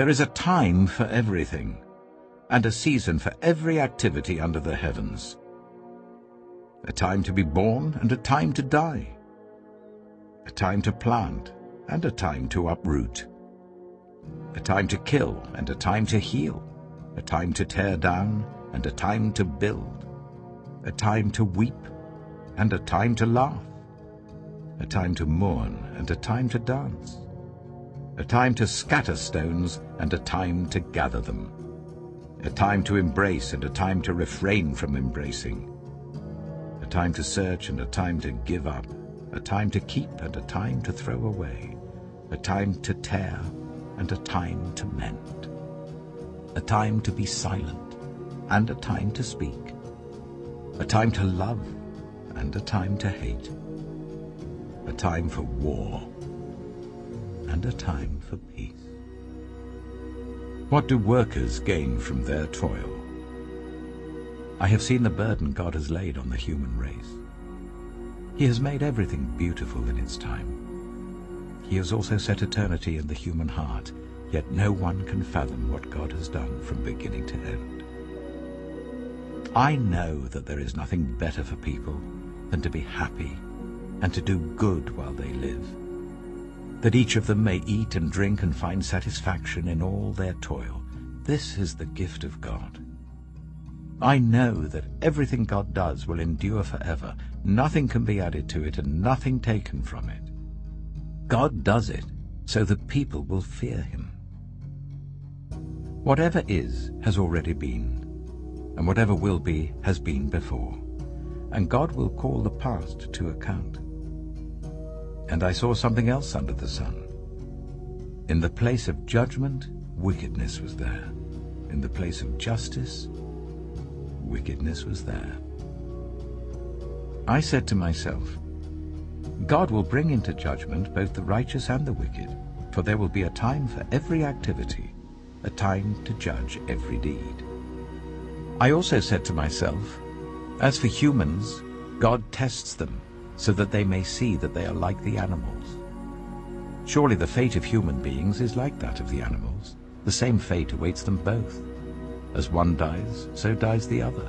There is a time for everything, and a season for every activity under the heavens. A time to be born and a time to die. A time to plant and a time to uproot. A time to kill and a time to heal. A time to tear down and a time to build. A time to weep and a time to laugh. A time to mourn and a time to dance. A time to scatter stones and a time to gather them. A time to embrace and a time to refrain from embracing. A time to search and a time to give up. A time to keep and a time to throw away. A time to tear and a time to mend. A time to be silent and a time to speak. A time to love and a time to hate. A time for war and a time for peace. What do workers gain from their toil? I have seen the burden God has laid on the human race. He has made everything beautiful in its time. He has also set eternity in the human heart, yet no one can fathom what God has done from beginning to end. I know that there is nothing better for people than to be happy and to do good while they live, that each of them may eat and drink and find satisfaction in all their toil. This is the gift of God. I know that everything God does will endure forever. Nothing can be added to it and nothing taken from it. God does it so that people will fear him. Whatever is has already been, and whatever will be has been before, and God will call the past to account. And I saw something else under the sun. In the place of judgment, wickedness was there. In the place of justice, wickedness was there. I said to myself, God will bring into judgment both the righteous and the wicked, for there will be a time for every activity, a time to judge every deed. I also said to myself, as for humans, God tests them so that they may see that they are like the animals. Surely the fate of human beings is like that of the animals. The same fate awaits them both. As one dies, so dies the other.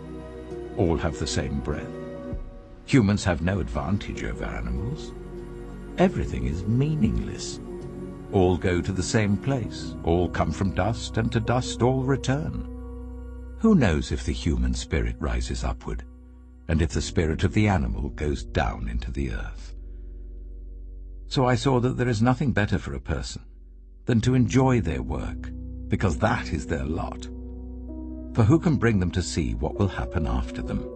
All have the same breath. Humans have no advantage over animals. Everything is meaningless. All go to the same place. All come from dust, and to dust all return. Who knows if the human spirit rises upward, and if the spirit of the animal goes down into the earth? So I saw that there is nothing better for a person than to enjoy their work, because that is their lot. For who can bring them to see what will happen after them?